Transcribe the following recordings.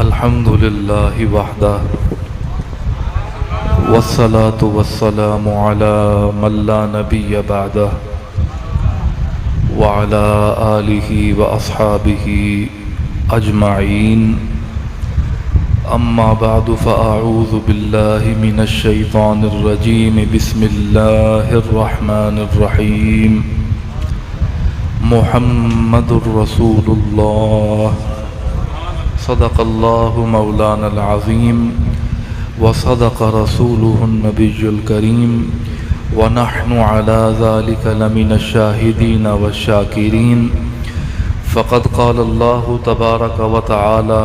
अल्हम्दुलिल्लाहि वहदह वस्सलातु वस्सलामु अला मन ला नबिय्य बअदह व अला आलिहि व अस्हाबिहि अजमईन। अम्मा बअदु फ़अऊज़ु बिल्लाहि मिनश शैतानिर रजीम। बिस्मिल्लाहिर रहमानिर रहीम। मुहम्मदुर रसूलुल्लाह सदक़ल्लाहु मौलानल अज़ीम व सदक़ रसूलुहुन नबियुल करीम व नहनु अला ज़ालिका लमिनश शाहिदीन व शाकिरीन। फ़क़द क़ालल्लाहु तबारक व तआला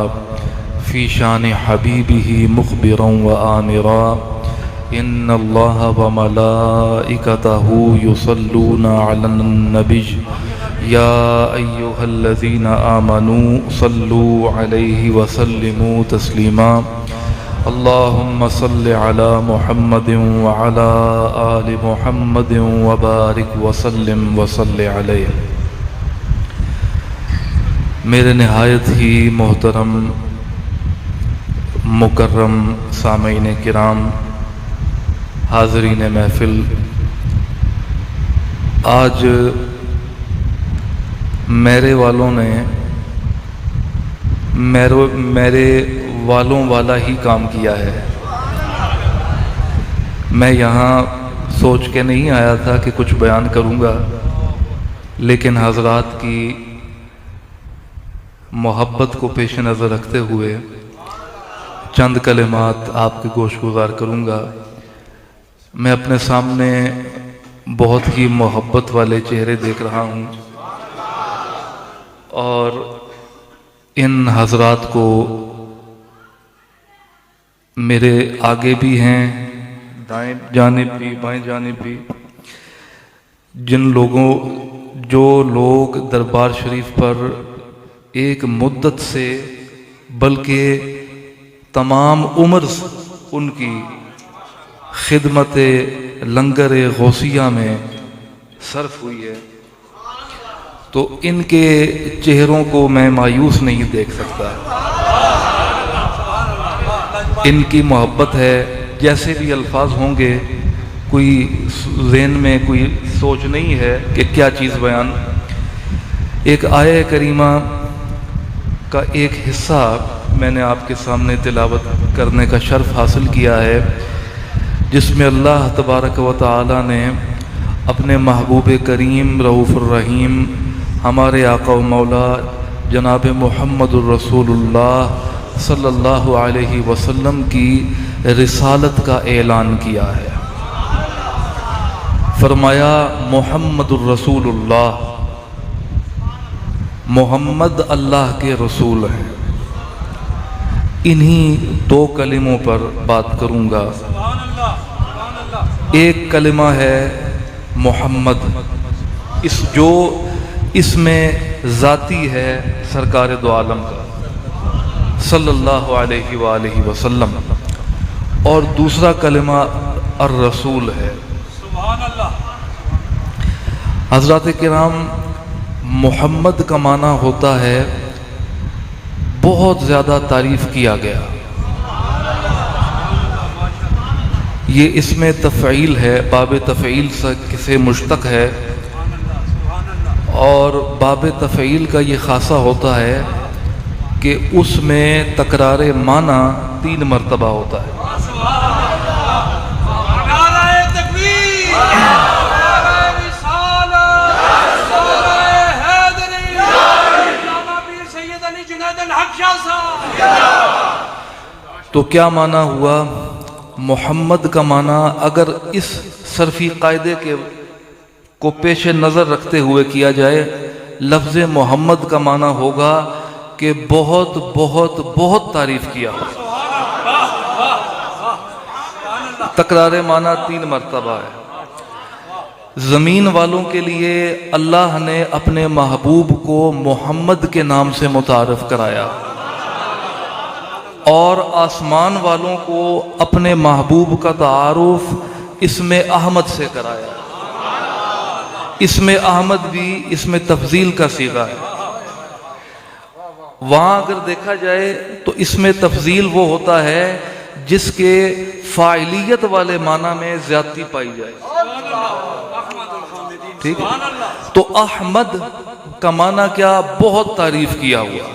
फ़ी शान हबीबिही मुख़बिरन व आमिरा इन्नल्लाह व मलाइकतहु युसल्लूना अलन नबिय्य या अय्युहल्लज़ीना आमनू सल्लू अलैहि व सल्लिमू तस्लीमा। अल्लाहुम्मा सल्लि अला मुहम्मदिन व अला आलि मुहम्मदिन व बारिक व सल्लिम व सल्लि अलैहि। मेरे नहायत ही मोहतरम मुकर्रम सामीन किराम, हाज़रीन महफ़िल, आज मेरे वालों ने मेरे वालों वाला ही काम किया है। मैं यहाँ सोच के नहीं आया था कि कुछ बयान करूँगा, लेकिन हज़रात की मोहब्बत को पेश नज़र रखते हुए चंद कलिमात आपके गोशगुज़ार करूँगा। मैं अपने सामने बहुत ही मोहब्बत वाले चेहरे देख रहा हूँ और इन हज़रात को मेरे आगे भी हैं, दाएं जानिब भी बाएं जानिब भी, जो लोग दरबार शरीफ पर एक मुद्दत से बल्कि तमाम उम्र उनकी खिदमत लंगर गौसिया में सर्फ हुई है, तो इनके चेहरों को मैं मायूस नहीं देख सकता। इनकी मोहब्बत है, जैसे भी अल्फाज होंगे, कोई ज़हन में कोई सोच नहीं है कि क्या चीज़ बयान। एक आया करीमा का एक हिस्सा मैंने आपके सामने तिलावत करने का शर्फ हासिल किया है, जिसमें अल्लाह तबारक व तआला ने अपने महबूब करीम रऊफ़ुर रहीम हमारे आका व मौला जनाब मुहम्मदुर रसूलुल्लाह सल्लल्लाहु अलैहि वसल्लम की रिसालत का ऐलान किया है। फरमाया मुहम्मदुर रसूलुल्लाह, मोहम्मद अल्लाह के रसूल हैं। इन्हीं दो कलिमों पर बात करूँगा। एक कलिमा है मोहम्मद, इसमें ज़ाती है सरकार दो आलम का सल्लल्लाहु अलैहि वसल्लम, और दूसरा कलिमा अर रसूल है। हज़रात किराम, मोहम्मद का माना होता है बहुत ज़्यादा तारीफ़ किया गया। ये इसमें तफ़ईल है, बाब तफ़ईल से मुश्तक़ है, और बाब तफ़ईल का ये ख़ासा होता है कि उसमें तकरार माना 3 मरतबा होता है। तो क्या माना हुआ? मोहम्मद का माना अगर इस सरफी कायदे को पेश नज़र रखते हुए किया जाए, लफ्ज़ मोहम्मद का माना होगा कि बहुत बहुत बहुत तारीफ़ किया। तकरार माना 3 मरतबा है। ज़मीन वालों के लिए अल्लाह ने अपने महबूब को मोहम्मद के नाम से मुतारफ़ कराया, और आसमान वालों को अपने महबूब का तारुफ इसमें अहमद से कराया। इसमें अहमद भी इसमें तफजील का सीगा है। वहाँ अगर देखा जाए तो इसमें तफजील वो होता है जिसके फाइलियत वाले माना में ज्यादती पाई जाए। ठीक है, तो अहमद का माना क्या? बहुत तारीफ किया हुआ।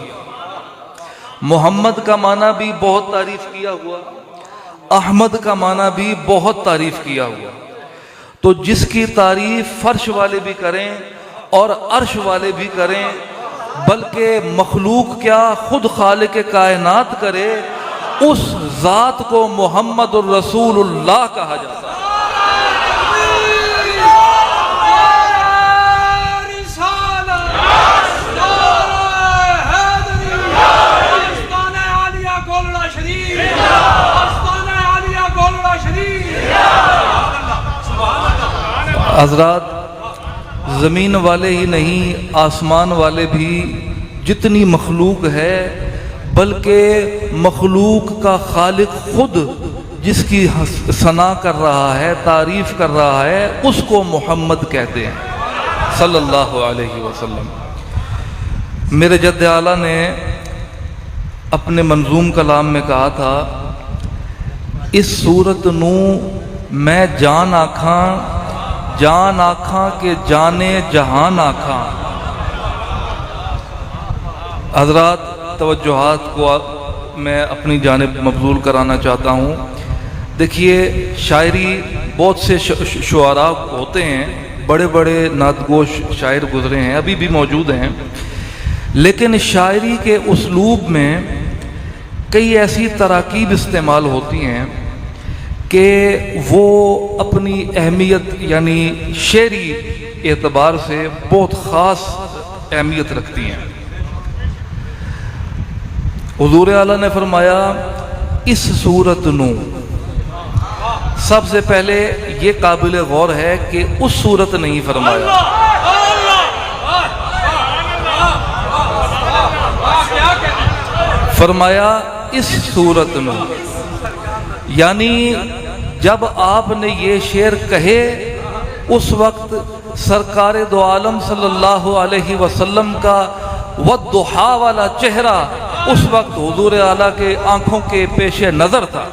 मोहम्मद का माना भी बहुत तारीफ किया हुआ, अहमद का माना भी बहुत तारीफ किया हुआ। तो जिसकी तारीफ फर्श वाले भी करें और अर्श वाले भी करें, बल्कि मखलूक क्या खुद खालिक कायनात करे, उस जात को मोहम्मदुर रसूलुल्लाह कहा जाता है। हजरात, ज़मीन वाले ही नहीं, आसमान वाले भी, जितनी मखलूक है, बल्कि मखलूक का खालिक खुद जिसकी सना कर रहा है, तारीफ कर रहा है, उसको मोहम्मद कहते हैं सल्लल्लाहु अलैहि वसल्लम। मेरे जद्द आला ने अपने मंजूम कलाम में कहा था, इस सूरत नू मैं जान आखा, जान आखा के जाने जहान आखा। हजरात, तवज्जुहात को मैं अपनी जानिब मबजूल कराना चाहता हूँ। देखिए, शायरी बहुत से शुआरा होते हैं, बड़े बड़े नातगोश शायर गुजरे हैं, अभी भी मौजूद हैं, लेकिन शायरी के उसलूब में कई ऐसी तराकीब इस्तेमाल होती हैं कि वो अपनी अहमियत यानी शेरी एतबार से बहुत ख़ास अहमियत रखती हैं। हुज़ूर आला ने फरमाया, इस सूरत नू, सबसे पहले ये काबिल गौर है कि उस सूरत नहीं फरमाया, फरमाया इस सूरत नू। यानी जब आपने ये शेर कहे, उस वक्त सरकार दो आलम सल्लल्लाहु अलैहि वसल्लम का वद्दुहा वाला चेहरा उस वक्त हुजूर आला के आंखों के पेशे नजर था।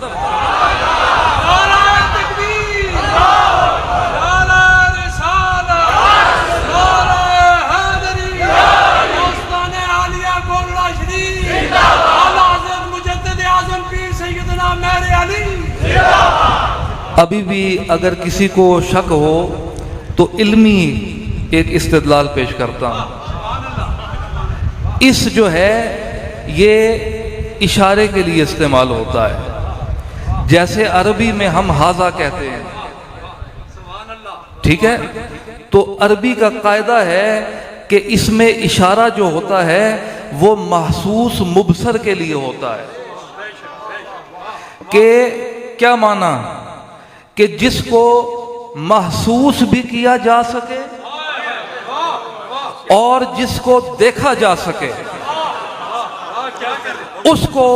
अभी भी अगर किसी को शक हो तो इल्मी एक इस्तिदलाल पेश करता हूँ। इस जो है ये इशारे के लिए इस्तेमाल होता है, जैसे अरबी में हम हाजा कहते हैं, ठीक है। तो अरबी का कायदा है कि इसमें इशारा जो होता है वो महसूस मुबसर के लिए होता है। कि क्या माना? कि जिसको महसूस भी किया जा सके और जिसको देखा जा सके, उसको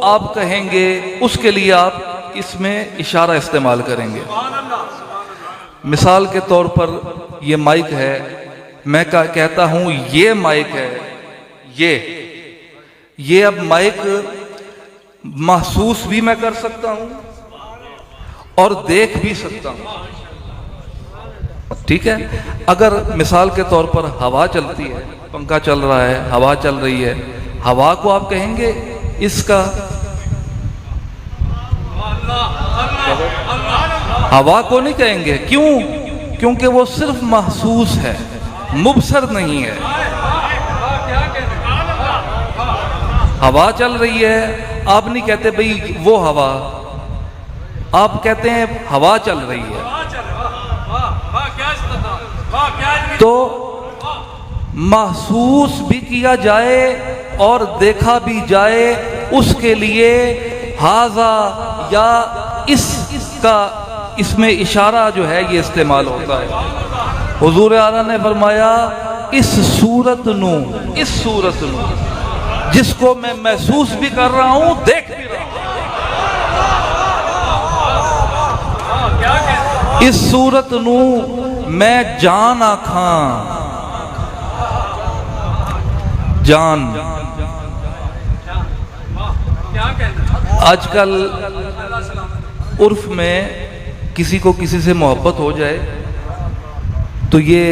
आप कहेंगे, उसके लिए आप इसमें इशारा इस्तेमाल करेंगे। मिसाल के तौर पर ये माइक है, मैं कहता हूं ये माइक है, ये अब माइक महसूस भी मैं कर सकता हूं और देख भी सकता हूं, ठीक है। अगर मिसाल के तौर पर हवा चलती है, पंखा चल रहा है, हवा चल रही है, हवा को आप कहेंगे इसका, हवा को नहीं कहेंगे। क्यों? क्योंकि वो सिर्फ महसूस है, मुबसर नहीं है। हवा चल रही है, आप नहीं कहते भाई वो हवा, आप कहते हैं हवा चल रही है। तो महसूस भी किया जाए और देखा भी जाए, उसके लिए हाजा या इसका इसमें इशारा जो है ये इस्तेमाल होता है। हुजूर आला ने फरमाया, इस सूरत नू, इस सूरत नू जिसको मैं महसूस भी कर रहा हूं, देख भी रहा हूं, इस सूरत नू मैं जान आखा, जान आजकल उर्फ में किसी को किसी से मोहब्बत हो जाए तो ये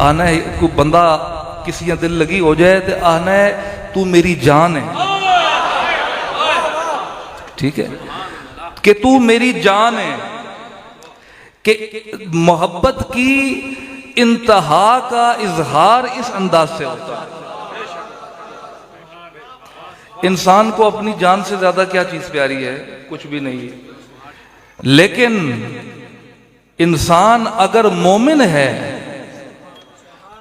आना है, कोई बंदा किसी या दिल लगी हो जाए तो आना है तू मेरी जान है, ठीक है, कि तू मेरी जान है। कि मोहब्बत की इंतहा का इजहार इस अंदाज से होता है। इंसान को अपनी जान से ज्यादा क्या चीज प्यारी है? कुछ भी नहीं है। लेकिन इंसान अगर मोमिन है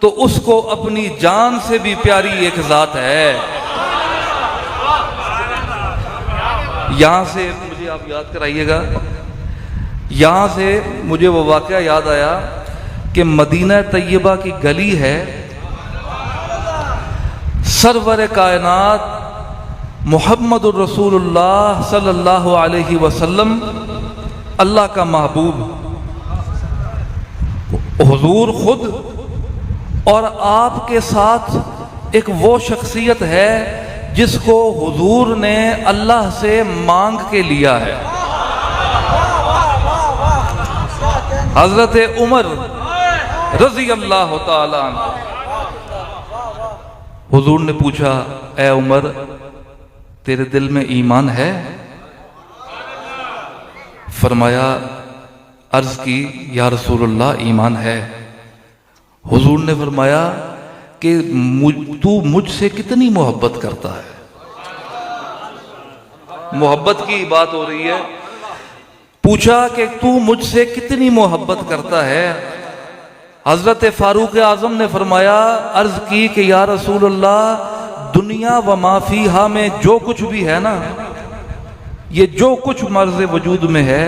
तो उसको अपनी जान से भी प्यारी एक जात है। यहां से मुझे आप याद कराइएगा, यहां से मुझे वो वाकया याद आया कि मदीना तैयबा की गली है, सरवर कायनात मुहम्मदुर रसूलुल्लाह सल्लल्लाहु अलैहि वसल्लम, अल्लाह का महबूब हुजूर खुद और आपके साथ एक वो शख्सियत है जिसको हुजूर ने अल्लाह से मांग के लिया है। हजरत उमर रजी अल्लाह ताला अन्हु, हुजूर ने पूछा, ए उमर तेरे दिल में ईमान है? फरमाया, अर्ज की, या रसूलुल्लाह ईमान है। हुजूर ने फरमाया कि तू मुझसे कितनी मोहब्बत करता है? मोहब्बत की बात हो रही है। पूछा कि तू मुझसे कितनी मोहब्बत करता है? हजरत फारूक आजम ने फरमाया, अर्ज की कि या रसूलुल्लाह दुनिया व माफीहा में जो कुछ भी है ना, ये जो कुछ मर्ज़ वजूद में है,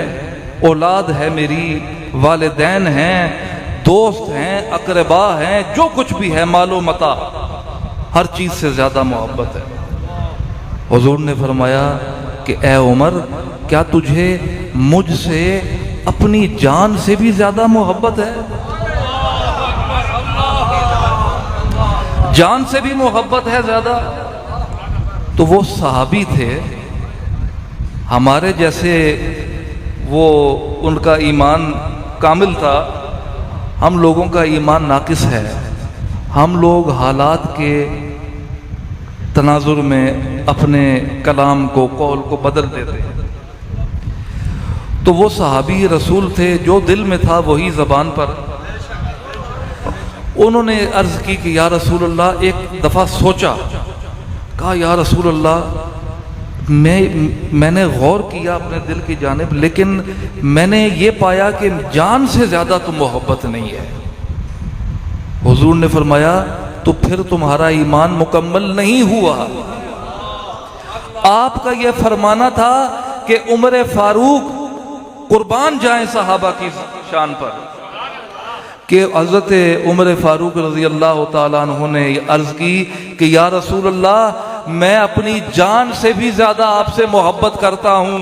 औलाद है मेरी, वालिदैन हैं, दोस्त हैं, अकरबा हैं, जो कुछ भी है, मालो मता, हर चीज से ज्यादा मोहब्बत है। हुजूर ने फरमाया कि ए उमर, क्या तुझे मुझसे अपनी जान से भी ज्यादा मोहब्बत है? जान से भी मोहब्बत है ज्यादा? तो वो सहाबी थे, हमारे जैसे वो, उनका ईमान कामिल था, हम लोगों का ईमान नाकिस है। हम लोग हालात के तनाजुर में अपने कलाम को, कौल को बदल देते हैं। तो वो सहाबी रसूल थे, जो दिल में था वही ज़बान पर। उन्होंने अर्ज की कि या रसूलल्लाह, एक दफ़ा सोचा, कहा या रसूलल्लाह मैंने गौर किया अपने दिल की जानिब, लेकिन मैंने ये पाया कि जान से ज़्यादा तो मोहब्बत नहीं है। हुजूर ने फरमाया, तो फिर तुम्हारा ईमान मुकम्मल नहीं हुआ। आपका यह फरमाना था कि उमर फारूक कुर्बान जाएं सहाबा की शान पर, कि हज़रत उमर फारूक रज़ी अल्लाह ताला अन्हु ने अर्ज़ की कि या रसूल अल्लाह, मैं अपनी जान से भी ज़्यादा आपसे मोहब्बत करता हूँ।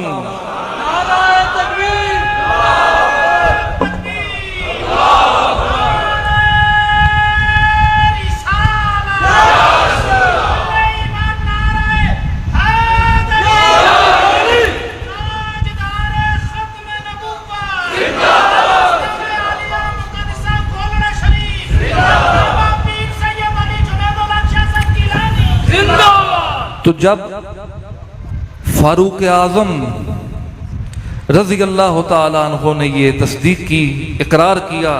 तो जब फारूक आजम रज़ी अल्लाह ताला अन्हु ने ये तस्दीक की, इकरार किया,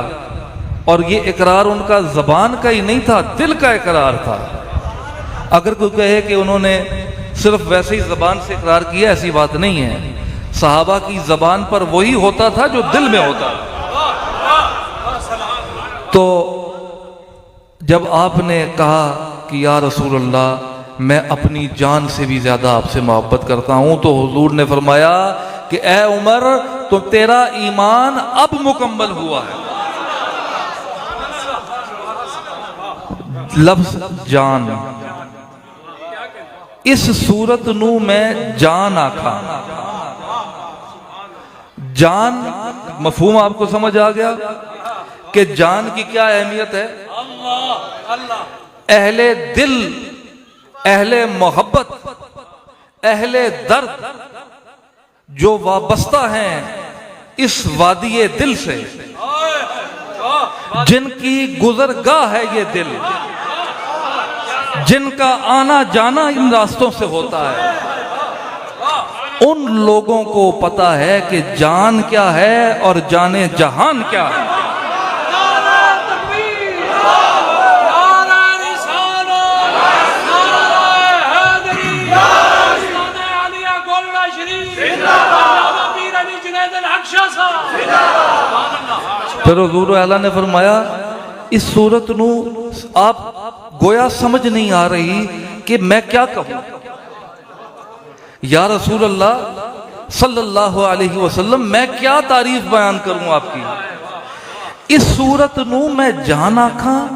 और ये इकरार उनका ज़बान का ही नहीं था, दिल का इकरार था। अगर कोई कहे कि उन्होंने सिर्फ वैसे ही ज़बान से इकरार किया, ऐसी बात नहीं है। सहाबा की ज़बान पर वही होता था जो दिल में होता। तो जब आपने कहा कि या रसूल अल्लाह, मैं अपनी जान से भी ज्यादा आपसे मोहब्बत करता हूं, तो हुजूर ने फरमाया कि ए उमर, तो तेरा ईमान अब मुकम्मल हुआ है। लफ्ज़ जान, इस सूरत नू मैं जान आखा। जान मफहूम आपको समझ आ गया कि जान की क्या अहमियत है? अहले दिल, अहले मोहब्बत, अहले दर्द जो वाबस्ता हैं इस वादिये दिल से, जिनकी गुजरगाह है ये दिल, जिनका आना जाना इन रास्तों से होता है, उन लोगों को पता है कि जान क्या है और जाने जहान क्या है। फिर हुजूर आला ने फरमाया, इस सूरत नू आप गोया समझ नहीं आ रही कि मैं क्या कहूं। या रसूल अल्लाह सल्लल्लाहु अलैहि वसल्लम, मैं क्या तारीफ बयान करूं आपकी। इस सूरत नू मैं जान आखा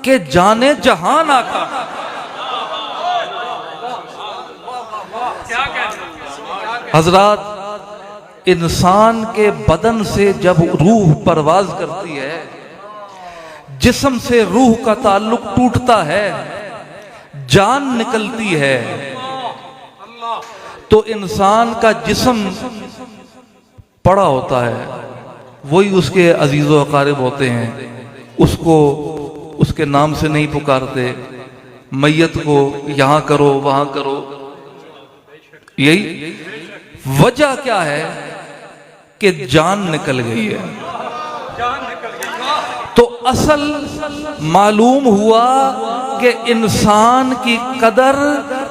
के जाने जहान आखा। हजरात, इंसान के बदन से जब रूह परवाज करती है, जिस्म से रूह का ताल्लुक टूटता है, जान निकलती है, तो इंसान का जिस्म पड़ा होता है, वही उसके अजीज़ो अकारिब होते हैं, उसको उसके नाम से नहीं पुकारते, मैयत को यहां करो वहां करो। यही वजह क्या है कि जान निकल गई है। तो असल मालूम हुआ कि इंसान की कदर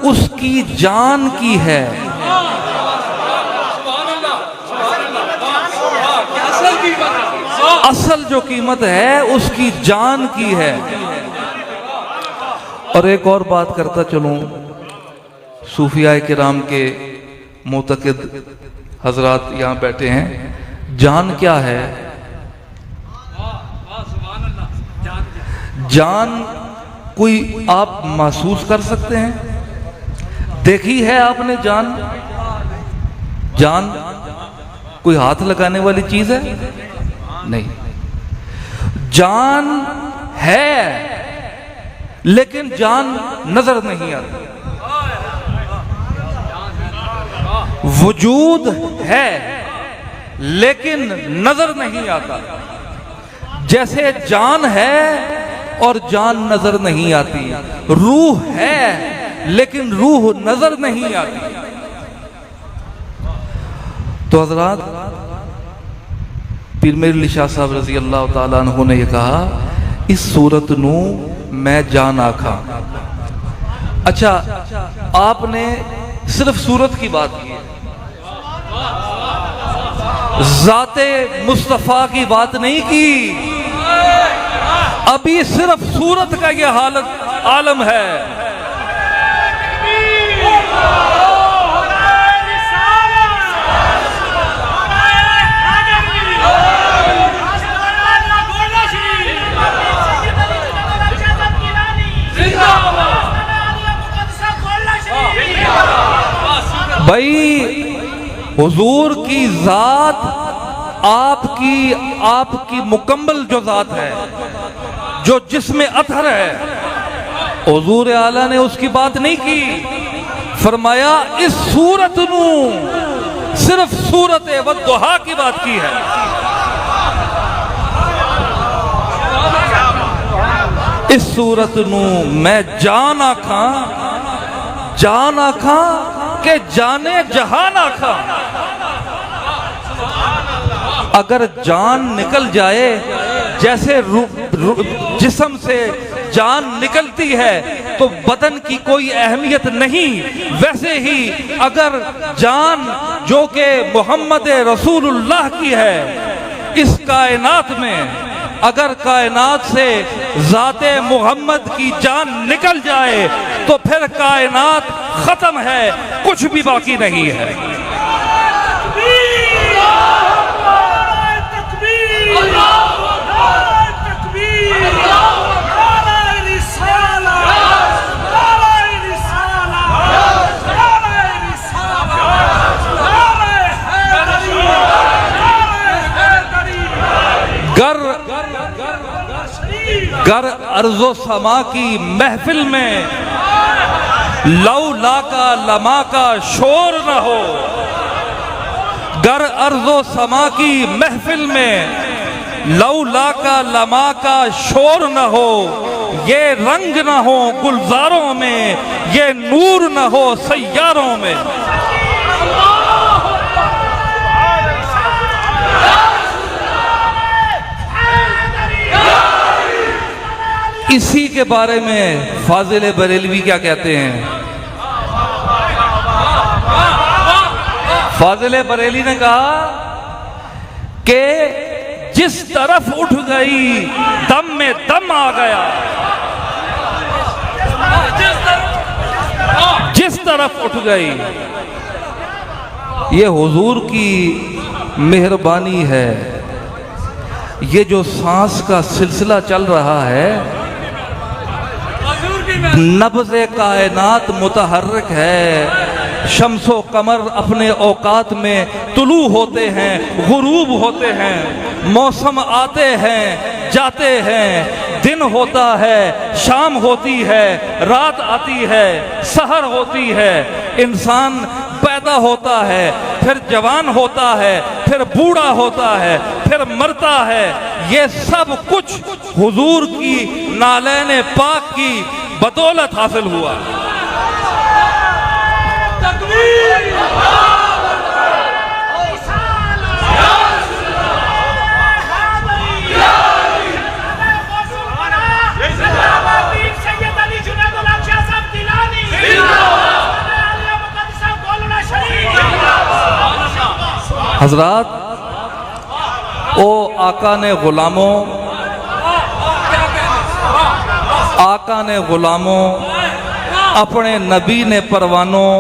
उसकी जान की है। असल जो कीमत है उसकी जान की है। और एक और बात करता चलूं, सूफिया किराम के मुतक़िद हजरात यहाँ बैठे हैं। जान क्या है? जान कोई आप महसूस कर सकते हैं? देखी है आपने जान? जान कोई हाथ लगाने वाली चीज है? नहीं। जान है लेकिन जान नजर नहीं आती। वजूद है लेकिन नजर नहीं आता। जैसे जान है और जान नजर नहीं आती, रूह है लेकिन रूह नजर नहीं आती। तो हजरात, पीर मेरे अली शाह साहब रजी अल्लाह तआला अन्हु ने यह कहा, इस सूरत नू मैं जान आखा। अच्छा, आपने सिर्फ सूरत की बात की, ज़ाते मुस्तफा की बात नहीं की। अभी सिर्फ सूरत का यह हालत आलम है। भाई, हुजूर की जात आपकी मुकम्मल जो जात है, जो जिसमें अथर है, हुजूर आला ने उसकी बात नहीं की। फरमाया इस सूरत नू सिर्फ सूरत वद्दुहा की बात की है। इस सूरत नू मैं जान आखा के जाने जहान आखा। अगर जान निकल जाए, जैसे जिस्म से जान निकलती है तो बदन की कोई अहमियत नहीं, वैसे ही अगर जान जो कि मोहम्मद रसूलुल्लाह की है, इस कायनात में अगर कायनात से ज़ाते मोहम्मद की जान निकल जाए तो फिर कायनात खत्म है, कुछ भी बाकी नहीं है। गर अर्ज़ो समा की महफिल में लौ लौला का लमा का शोर न हो, गर अर्ज़ो समा की महफिल में लौला का लमा का शोर न हो, ये रंग न हो गुलजारों में, ये नूर न हो सैयारों में। इसी के बारे में फाजिल बरेलवी क्या कहते हैं? फाजिल बरेली ने कहा कि जिस तरफ उठ गई दम में दम आ गया, जिस तरफ उठ गई। ये हुजूर की मेहरबानी है। ये जो सांस का सिलसिला चल रहा है, नब्ज़े कायनात मुतहर्रिक है। शम्सो कमर अपने औकात में तुलू होते हैं, गुरूब होते हैं, मौसम आते हैं जाते हैं, दिन होता है शाम होती है, रात आती है सहर होती है। इंसान पैदा होता है, फिर जवान होता है, फिर बूढ़ा होता है, फिर मरता है। ये सब कुछ हुजूर की नालैन पाक की बदौलत हासिल हुआ। हजरात, ओ आका ने गुलामों, आका ने गुलामों, अपने नबी ने परवानों,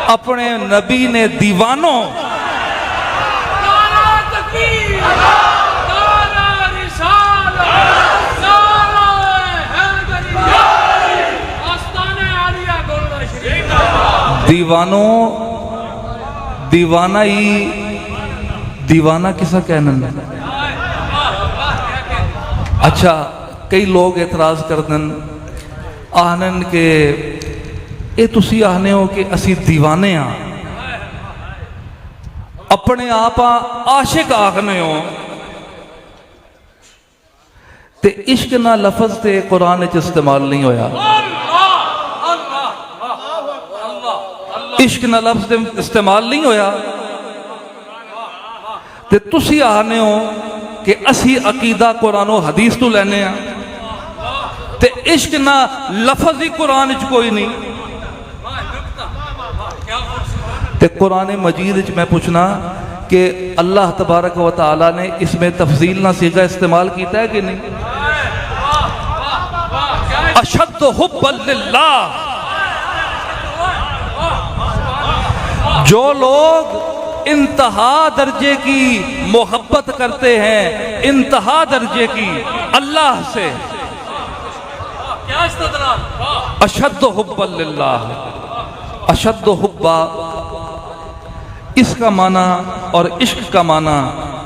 अपने नबी ने दीवानों, दीवानों, दीवाना ही दीवाना किसा कहना। अच्छा, कई लोग एतराज कर देन, आनन के ये तुसी आने हो कि असी दीवाने हाँ, अपने आप आशिक आखने हो। ते इश्क ना लफज ते कुरान च इस्तेमाल नहीं होया। इश्क ना लफ्ज इस्तेमाल नहीं होया। ते तुसी आने हो कि असी अकीदा कुरानो हदीस तो लेने आ, ते इश्क ना लफज ही कुरान च कोई नहीं। ते कुरान मजीद च मैं पूछना कि अल्लाह तबारक व तआला ने इसमें तफसील ना सीगा इस्तेमाल किया है कि नहीं? अशद्द हुब्बन लिल्लाह, जो लोग इंतहा दर्जे की मोहब्बत करते हैं, इंतहा दर्जे की अल्लाह से, अशद्द हुब्बन लिल्लाह, अशद्द हुब्बा इसका माना और इश्क का माना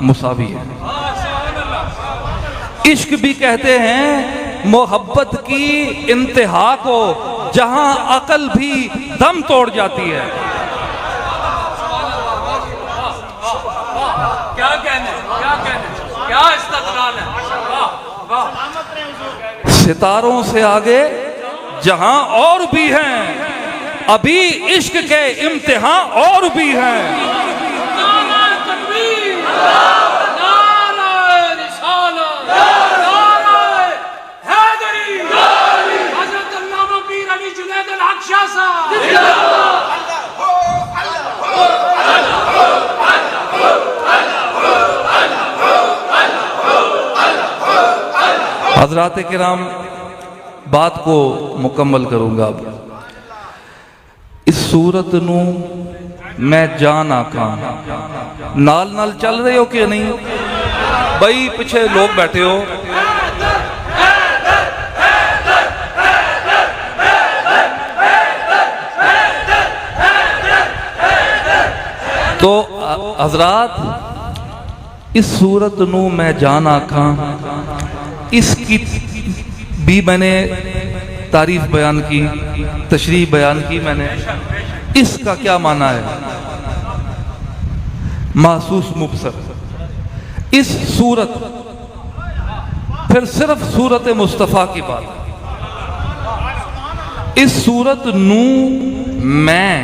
मुसावी है। इश्क भी कहते हैं मोहब्बत की इंतहा को, जहां अकल भी दम तोड़ जाती है। क्या इस्तदलाल है। सितारों से आगे जहां और भी हैं, अभी इश्क के इम्तिहान और भी हैं। हज़रात किराम, बात को मुकम्मल करूंगा। इस सूरत नू मैं जान आखा, नाल नाल चल रहे हो कि नहीं? भाई पीछे लोग बैठे हो, तो हजरात इस सूरत नू मैं जान आखा, इसकी भी मैंने तारीफ बयान की, तशरीह बयान की मैंने। इसका क्या माना है? महसूस मुबसर। इस सूरत, फिर सिर्फ सूरत मुस्तफ़ा की बात। इस सूरत नू मैं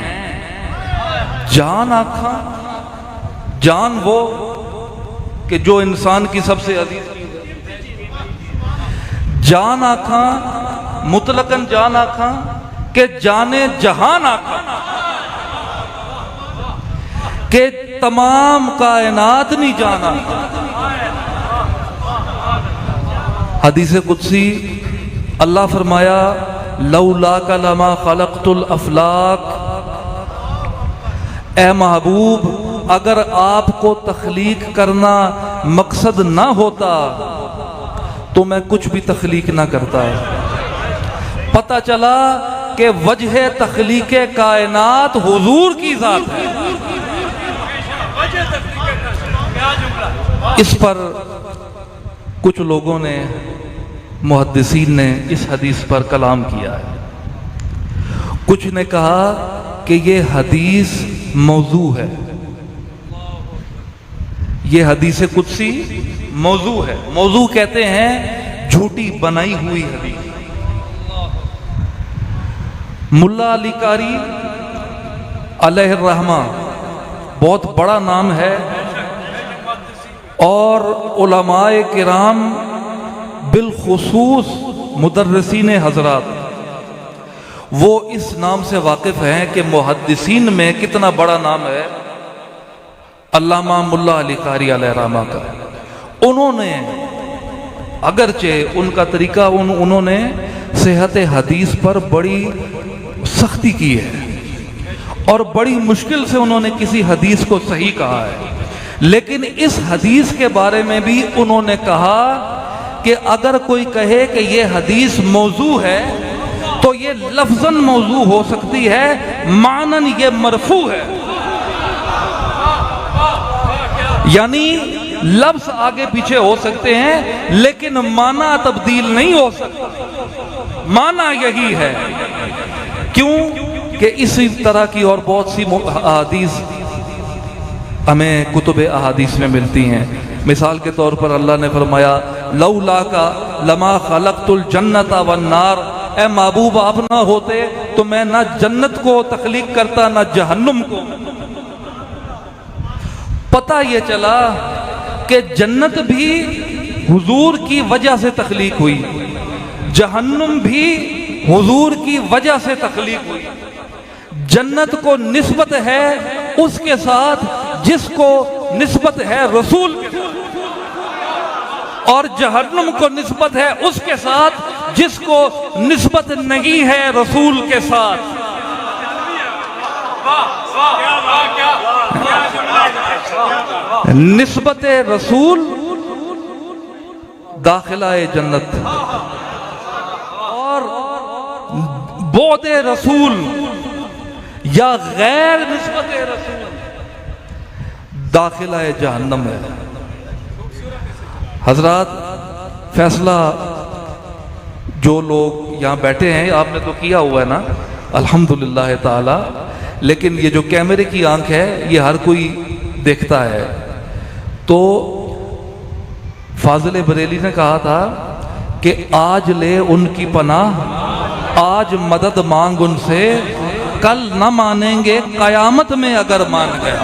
जान आखा, जान वो कि जो इंसान की सबसे अजीज चीज है, जान आखा मुतलकन जान आखा के जाने जहान आखा के तमाम कायनात नहीं जाना। हदीस कुदसी अल्लाह फरमाया लौला का लमा खलक़तुल अफलाक, ए महबूब अगर आपको तख्लीक करना मकसद ना होता तो मैं कुछ भी तख्लीक ना करता। पता चला कि वजह तख्लीक कायनात हुजूर की जात है। इस पर कुछ लोगों ने, मुहद्दिसीन ने इस हदीस पर कलाम किया है। कुछ ने कहा कि ये हदीस मौजू है, ये हदीस कुदसी मौजू है। मौजू कहते हैं झूठी बनाई हुई हदीस। मुल्ला अली कारी अलैहिर्रहमा बहुत बड़ा नाम है और उलमाए किराम बिलखुसूस मुदर्रिसीन हजरात वो इस नाम से वाकिफ हैं कि मुहद्दिसीन में कितना बड़ा नाम है अल्लामा मुल्ला अली कारी अलैहिर्रहमा का। उन्होंने अगरचे उनका तरीका उन्होंने सेहत हदीस पर बड़ी सख्ती की है और बड़ी मुश्किल से उन्होंने किसी हदीस को सही कहा है। लेकिन इस हदीस के बारे में भी उन्होंने कहा कि अगर कोई कहे कि ये हदीस मौजू है तो ये लफ्जन मौजू हो सकती है, मानन ये मरफू है। यानी लफ्ज आगे पीछे हो सकते हैं लेकिन माना तब्दील नहीं हो सकता। माना यही है। क्यों कि इसी तरह की और बहुत सी अहादीस हमें कुतुब अहादीस में मिलती हैं। मिसाल के तौर पर अल्लाह ने फरमाया लौला का लमा खलक़तुल जन्नता वन्नार, ए महबूब आप ना होते तो मैं ना जन्नत को तख्लीक करता ना जहन्नुम को। पता ये चला कि जन्नत भी हुजूर की वजह से तख्लीक हुई, जहन्नुम भी हुजूर की वजह से तख्लीक हुई। जन्नत को निस्बत है उसके साथ जिसको निस्बत है रसूल के साथ, और जहन्नुम को निस्बत है उसके साथ जिसको निस्बत नहीं है रसूल के साथ। निस्बत रसूल दाखिला जन्नत और बोदे रसूल या गैर निस्बत रसूल दाखिला जहन्नम है। हजरात फैसला जो लोग यहाँ बैठे हैं आपने तो किया हुआ है ना अल्हम्दुलिल्लाह ताला, लेकिन ये जो कैमरे की आंख है ये हर कोई देखता है। तो फाजिल बरेली ने कहा था कि आज ले उनकी पनाह, आज मदद मांग उनसे, कल न मानेंगे कयामत में अगर मान गया।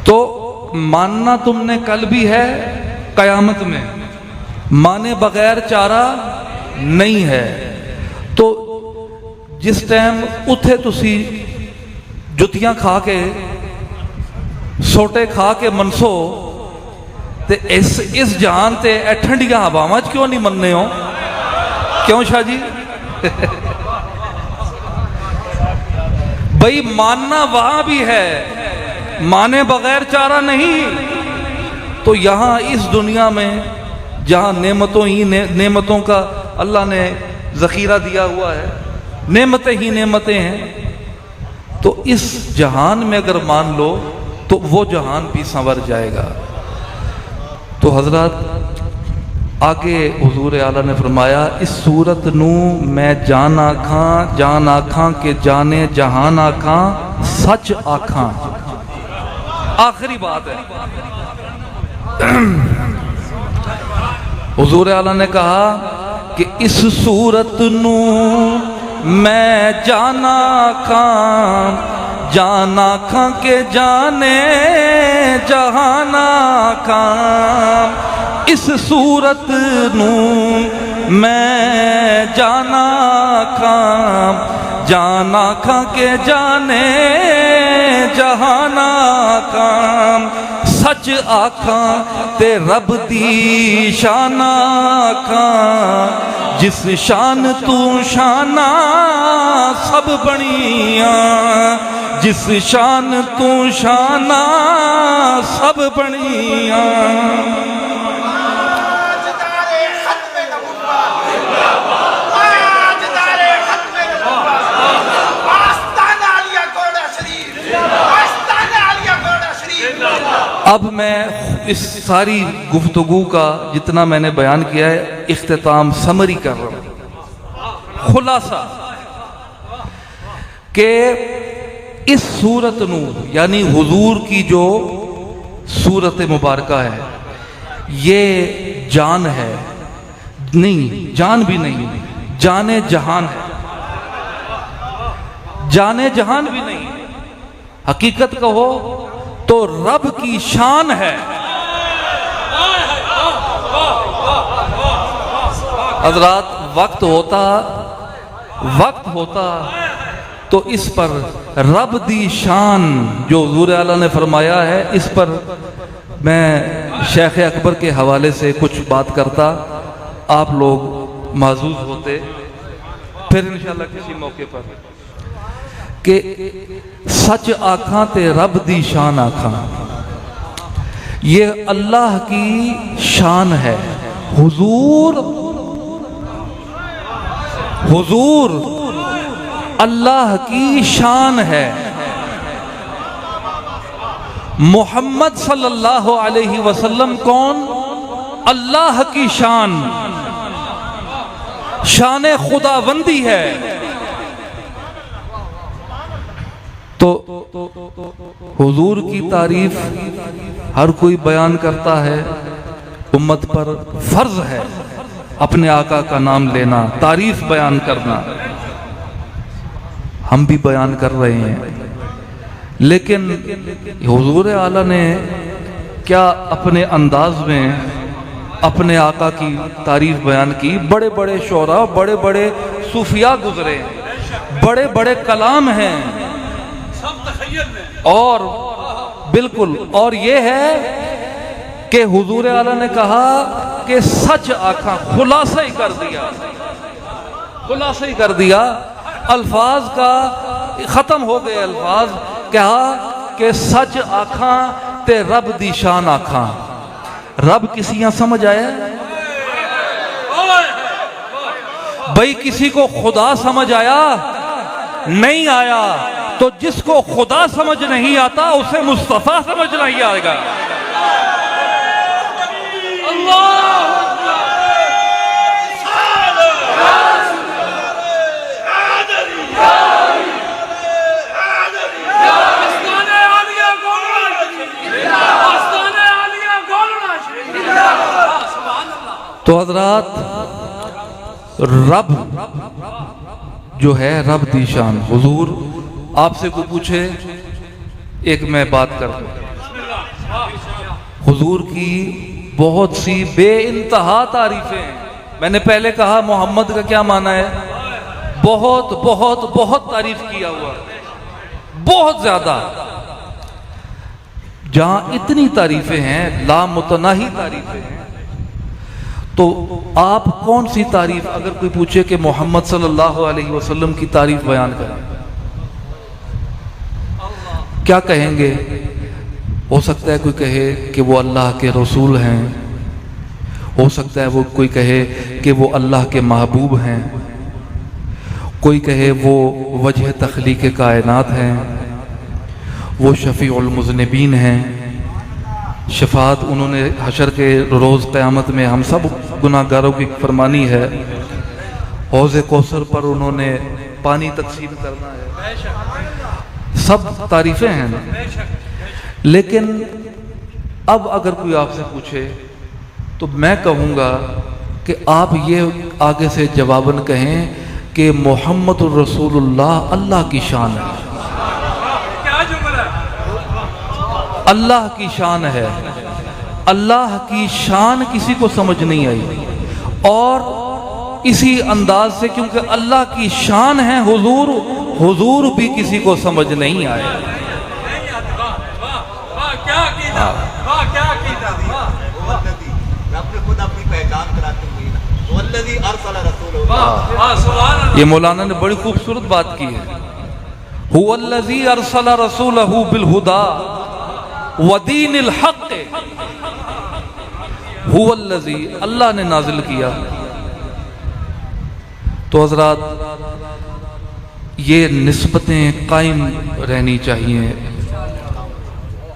तो मानना तुमने कल भी है कयामत में, माने बगैर चारा नहीं है। तो जिस टाइम उठे तुसी जुतियां खा के सोटे खा के मनसो ते इस जहान ते ठंडिया हवावां क्यों नहीं मनने हो? क्यों शाह जी? भाई मानना वहां भी है, माने बगैर चारा नहीं। तो यहां इस दुनिया में जहां नेमतों का अल्लाह ने जखीरा दिया हुआ है, नेमतें ही नेमतें हैं, तो इस जहान में अगर मान लो तो वो जहान भी संवर जाएगा। तो हजरत आगे हुजूर आला ने फरमाया, इस सूरत नू मैं जान आखां के जाने जहान आखां सच आखां। आखिरी बात है। हुजूर आला ने कहा कि इस सूरत नू मैं जान आखां के जाने जहान आखां। इस सूरत नू मैं जान आखां के जाने जहान आखां। सच आखां ते रब दी शान आखां। जिस शान तू शाना सब बनिया। जिस शान तू शाना सब बनिया। अब मैं इस सारी गुफ्तगू का जितना मैंने बयान किया है इख्तिताम समरी कर रहा हूं, खुलासा कि इस सूरत नू यानी हुजूर की जो सूरत मुबारका है ये जान है नहीं, जान भी नहीं, जाने जहान है। जाने जहान भी नहीं, हकीकत कहो तो रब की शान है। हज़रात वक्त होता तो इस पर रब दी शान जो हुज़ूर आला ने फरमाया है, इस पर मैं शेख अकबर के हवाले से कुछ बात करता, आप लोग माजूज होते, फिर इंशाल्लाह किसी मौके पर कि सच आखां ते रब दी शान आखां। ये अल्लाह की शान है। हुजूर अल्लाह की शान है। मोहम्मद सल्लल्लाहु अलैहि वसल्लम कौन? अल्लाह की शान, शान खुदावंदी है। तो हुजूर की तारीफ हर कोई बयान करता है, उम्मत पर फर्ज है अपने आका का नाम लेना, तारीफ बयान करना। हम भी बयान कर रहे हैं, लेकिन हुजूर आला ने क्या अपने अंदाज में अपने आका की तारीफ बयान की। बड़े बड़े शोरा, बड़े बड़े सूफिया गुजरे, बड़े बड़े कलाम हैं और बिल्कुल, और ये है कि हुजूर आला ने कहा कि सच आखा, खुलासा ही कर दिया, खुलासा ही कर दिया। अल्फाज का खत्म हो गए अल्फाज, कहा कि सच आखा ते रब दी शान आखा। रब किसी यहां समझ आया भाई? किसी को खुदा समझ आया? नहीं आया। तो जिसको खुदा समझ नहीं आता उसे मुस्तफा समझ नहीं आएगा। तो हजरात, रब जो है, रब दी शान। हुजूर आपसे कोई पूछे, एक मैं बात कर दूं, हुजूर की बहुत सी बेइंतहा तारीफें हैं। मैंने पहले कहा मोहम्मद का क्या माना है? बहुत बहुत बहुत तारीफ किया हुआ, बहुत ज्यादा। जहां इतनी तारीफें हैं, लामुतनाही तारीफें हैं, तो आप कौन सी तारीफ, अगर कोई पूछे कि मोहम्मद सल्लल्लाहु अलैहि वसल्लम की तारीफ बयान करें, क्या कहेंगे? हो सकता है कोई कहे कि वो अल्लाह के रसूल हैं, हो सकता है वो कोई कहे कि वो अल्लाह के महबूब हैं, कोई कहे वो वजह तख्लीक़ कायनात हैं, वो शफ़ीउल मुज़निबीन हैं, शफात उन्होंने हशर के रोज़ क़यामत में हम सब गुनाहगारों की फरमानी है। हौज़े कौसर पर उन्होंने पानी तकसीम करना है। सब तारीफ़ें हैं ना। लेकिन अब अगर कोई आपसे पूछे तो मैं कहूँगा कि आप ये आगे से जवाबन कहें कि मोहम्मद रसूलुल्लाह अल्लाह की शान है, अल्लाह की शान है। अल्लाह की शान किसी को समझ नहीं आई, और इसी अंदाज से क्योंकि अल्लाह की शान है हुजूर, हुजूर भी किसी को समझ नहीं आए। ये मौलाना ने बड़ी खूबसूरत बात की है। हुवल्लज़ी अरसला रसूलहू बिलहुदा वदीनिल हक़, हुवल्लज़ी अल्लाह ने नाजिल किया। तो हज़रात ये निस्बतें कायम रहनी चाहिए।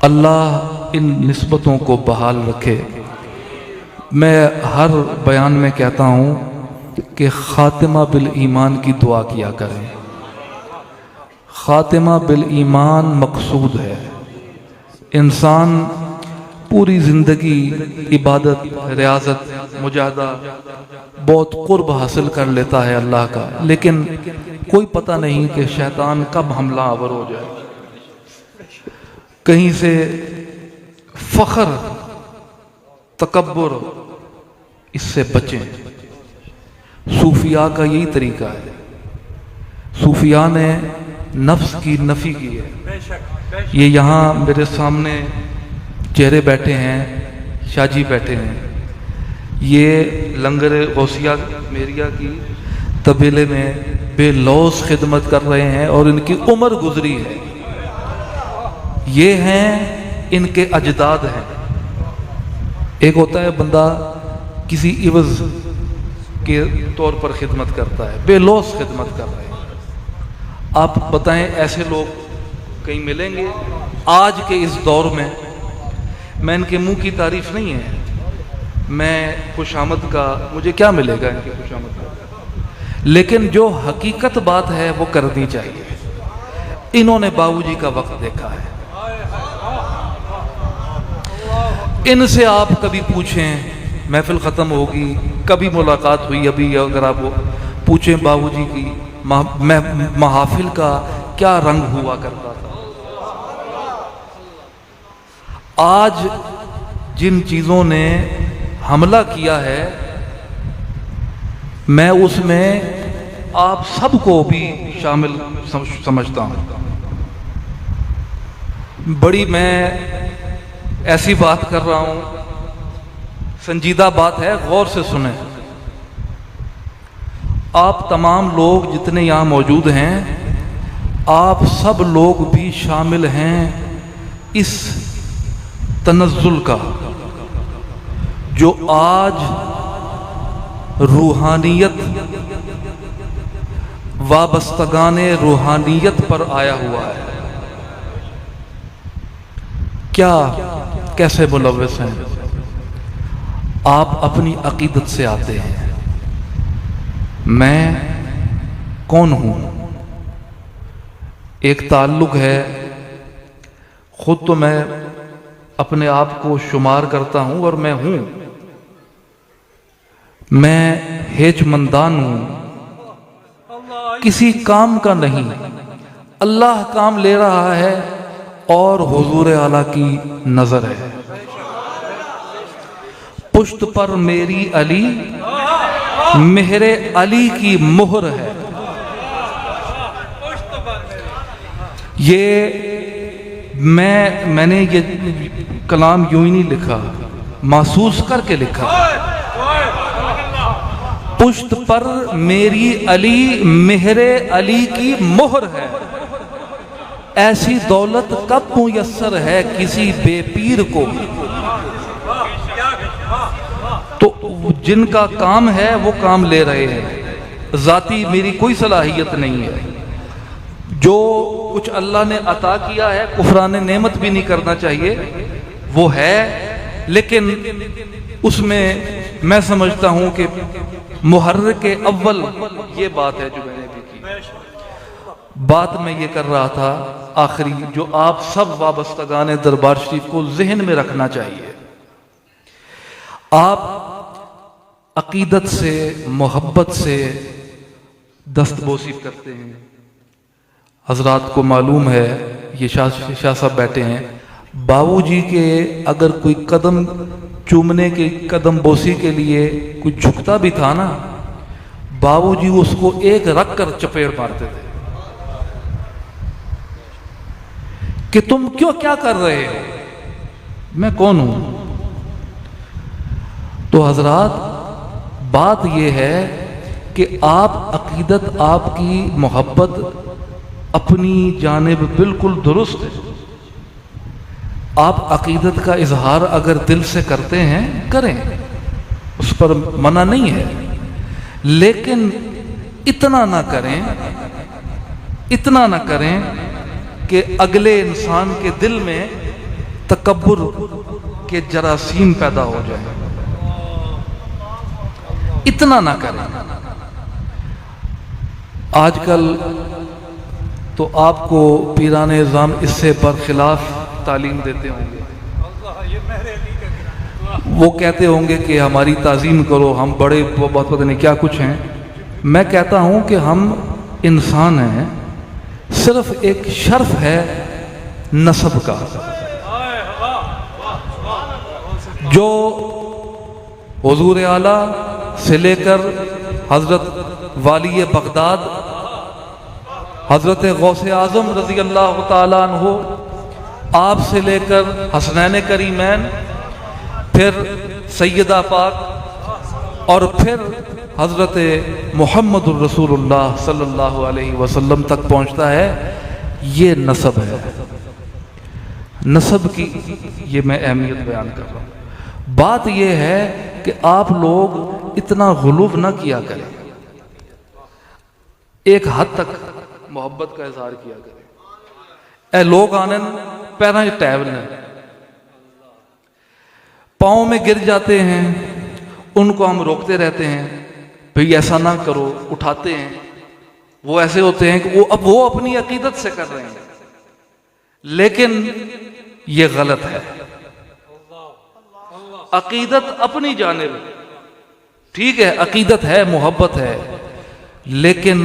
अल्लाह इन निस्बतों को बहाल रखे। मैं हर बयान में कहता हूँ कि ख़ातिमा बिल ईमान की दुआ किया करें। ख़ातिमा बिल ईमान मकसूद है। इंसान पूरी ज़िंदगी इबादत, रियाजत, मुजाहदा, बहुत कुर्ब हासिल कर लेता है अल्लाह का, लेकिन कोई पता नहीं कि शैतान कब हमला आवर हो जाए। कहीं से फ़ख्र, तकब्बुर, इससे बचें। सूफिया का यही तरीका है। सूफिया ने नफ्स की नफ़ी की है। ये यहाँ मेरे सामने चेहरे बैठे हैं, शाजी बैठे हैं। ये लंगर गौसिया मेरिया की तबीले में बेलौस खिदमत कर रहे हैं और इनकी उम्र गुजरी है। ये हैं इनके अजदाद हैं। एक होता है बंदा किसी इवज़ के तौर पर खिदमत करता है, बेलौस खिदमत कर रहे हैं। आप बताएं ऐसे लोग कहीं मिलेंगे आज के इस दौर में? मैं इनके मुंह की तारीफ नहीं है, मैं खुशामद का, मुझे क्या मिलेगा इनके खुशामद का, लेकिन जो हकीकत बात है वो करनी चाहिए। इन्होंने बाबूजी का वक्त देखा है। इनसे आप कभी पूछें, महफिल ख़त्म होगी, कभी मुलाकात हुई अभी, अगर आप पूछें बाबूजी की महाफिल का क्या रंग हुआ करता था। आज जिन चीज़ों ने हमला किया है, मैं उसमें आप सबको भी शामिल समझता हूँ। बड़ी मैं ऐसी बात कर रहा हूँ, संजीदा बात है, गौर से सुने। आप तमाम लोग जितने यहाँ मौजूद हैं, आप सब लोग भी शामिल हैं इस तनज़्ज़ुल का जो आज रूहानियत, वाबस्तगाने रूहानियत पर आया हुआ है। क्या कैसे मुलव्वस हैं? आप अपनी अकीदत से आते हैं। मैं कौन हूँ? एक ताल्लुक़ है। खुद तो मैं अपने आप को शुमार करता हूँ और मैं हूँ, मैं हेजमंदान हूँ, किसी काम का नहीं। अल्लाह काम ले रहा है और हुजूर आला की नजर है। पुश्त पर मेरी अली, मेहरे अली की मुहर है। ये मैंने ये कलाम यूं ही नहीं लिखा, महसूस करके लिखा। पुश्त पर मेरी अली, मेहरे अली की मुहर है। ऐसी दौलत कब मुयस्सर है किसी बेपीर को। तो जिनका काम है वो काम ले रहे हैं, जाती मेरी कोई सलाहियत नहीं है। जो कुछ अल्लाह ने अता किया है, कुफरान नेमत भी नहीं करना चाहिए। वो है, लेकिन उसमें मैं समझता हूं कि मुहर्रिक अव्वल ये बात है जो मैंने भी की। बात मैं ये कर रहा था आखिरी, जो आप सब वाबस्तगान दरबार शरीफ को जहन में रखना चाहिए। आप अकीदत से, मोहब्बत से दस्तबोसी करते हैं। हजरात को मालूम है, ये शाह साहब बैठे हैं, बाबूजी के अगर कोई कदम चूमने के, कदम बोसी के लिए कोई झुकता भी था ना, बाबूजी उसको एक रख कर चपेड़ मारते थे कि तुम क्यों, क्या कर रहे हो, मैं कौन हूं। तो हजरात बात यह है कि आप अकीदत, आपकी मोहब्बत अपनी जानिब बिल्कुल दुरुस्त है। आप अकीदत का इजहार अगर दिल से करते हैं करें, उस पर मना नहीं है, लेकिन इतना ना करें, इतना ना करें कि अगले इंसान के दिल में तकब्बुर के जरासीम पैदा हो जाए। इतना ना करें। आजकल तो आपको पीराने इज़ाम इससे बरखिलाफ तालीम देते होंगे। वो कहते होंगे कि हमारी ताज़ीम करो, हम बड़े बहुत पता नहीं क्या कुछ हैं। मैं कहता हूं कि हम इंसान हैं, सिर्फ एक शर्फ है नस्ब का, जो हुजूर आला से लेकर हजरत वाली बगदाद, हजरत गौसे आजम रजी अल्लाह ताला अन्हु, आप से लेकर हसनैन करीमैन, फिर सैयदा पाक, और फिर हजरत मुहम्मदुर रसूलुल्लाह सल्लल्लाहु अलैहि वसल्लम तक पहुंचता है। ये नस्ब है। नस्ब की ये मैं अहमियत बयान कर रहा हूं। बात यह है कि आप लोग इतना गुलूफ ना किया करें, एक हद तक मोहब्बत का इजहार किया करें। ए लोग आनंद पैरों टैब ने पाँव में गिर जाते हैं, उनको हम रोकते रहते हैं, भाई ऐसा ना करो, उठाते हैं। वो ऐसे होते हैं कि वो अपनी अकीदत से कर रहे हैं, लेकिन ये गलत है। अकीदत अपनी जानिब ठीक है, अकीदत है, मोहब्बत है, लेकिन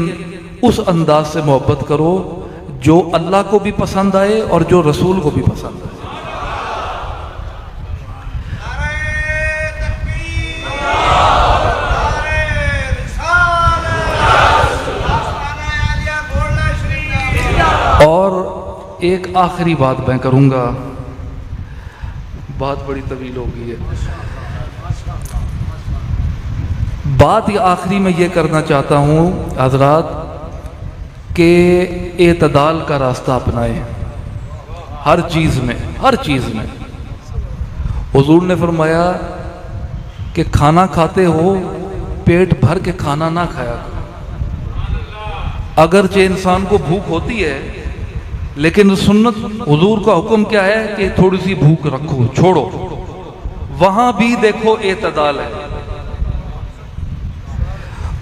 उस अंदाज से मोहब्बत करो जो अल्लाह को भी पसंद आए और जो रसूल को भी पसंद आए। और एक आखिरी बात मैं करूंगा, बात बड़ी तवील हो गई है। बात ये आखिरी में ये करना चाहता हूँ हजरात के एतदाल का रास्ता अपनाएं हर चीज़ में, हर चीज़ में। हुजूर ने फरमाया कि खाना खाते हो पेट भर के खाना ना खाया करो। अगरचे इंसान को भूख होती है, लेकिन सुन्नत हुजूर का हुक्म क्या है कि थोड़ी सी भूख रखो, छोड़ो। वहां भी देखो एतदाल है।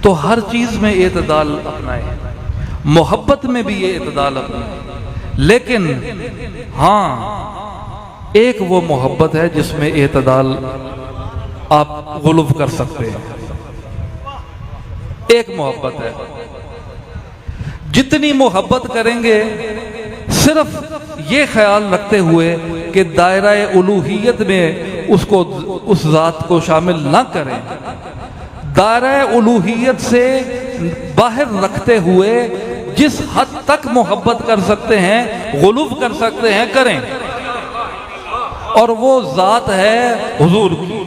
तो हर चीज में एतदाल अपनाए, मोहब्बत में भी ये एतदाल अपनाए। लेकिन हाँ, एक वो मोहब्बत है जिसमें एतदाल आप गुलूफ कर सकते हैं। एक मोहब्बत है, जितनी मोहब्बत करेंगे सिर्फ ये ख्याल रखते हुए कि दायरा उलूहियत में उसको, उस जात को शामिल ना करें, दायरा उलूहियत से बाहर रखते हुए जिस हद तक मोहब्बत कर सकते हैं, गुलूफ कर सकते हैं, करें। और वो जात है हुजूर की,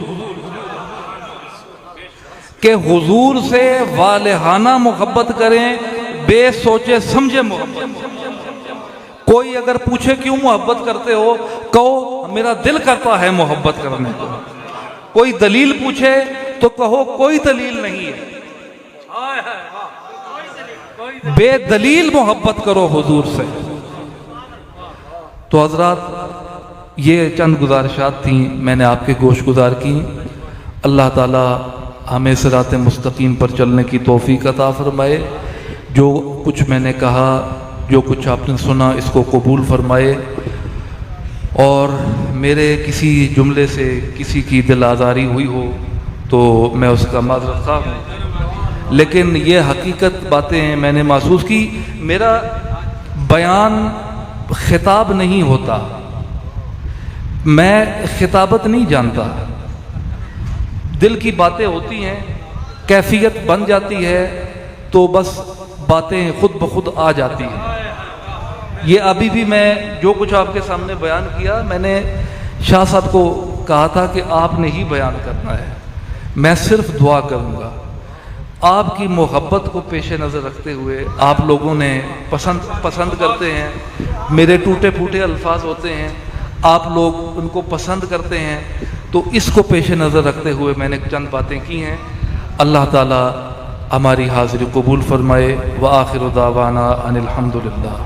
कि हुजूर से वालिहाना मोहब्बत करें, बेसोचे समझे मोहब्बत। कोई अगर पूछे क्यों मोहब्बत करते हो, कहो मेरा दिल करता है मोहब्बत करने को। कोई दलील पूछे तो कहो कोई दलील नहीं है। बेदलील मोहब्बत करो हुजूर से। तो हजरात ये चंद गुजारिशात थी, मैंने आपके गोश गुजार की। अल्लाह ताला हमें सिरात मुस्तकीम पर चलने की तौफीक अता फरमाए। जो कुछ मैंने कहा, जो कुछ आपने सुना, इसको कबूल फरमाए। और मेरे किसी जुमले से किसी की दिल आज़ारी हुई हो तो मैं उसका माज़रत ख़्वाह हूँ, लेकिन ये हकीकत बातें हैं। मैंने महसूस की मेरा बयान खिताब नहीं होता, मैं खिताबत नहीं जानता। दिल की बातें होती हैं, कैफियत बन जाती है तो बस बातें खुद ब खुद आ जाती हैं। ये अभी भी मैं जो कुछ आपके सामने बयान किया, मैंने शाह साहब को कहा था कि आपने ही बयान करना है, मैं सिर्फ दुआ करूँगा। आपकी मोहब्बत को पेश नज़र रखते हुए आप लोगों ने पसंद करते हैं, मेरे टूटे फूटे अल्फाज होते हैं, आप लोग उनको पसंद करते हैं, तो इसको पेश नज़र रखते हुए मैंने चंद बातें की हैं। अल्लाह ताला हमारी हाज़िरी कबूल फरमाए। व आखिर दावाना अनिल हम्दुलिल्लाह।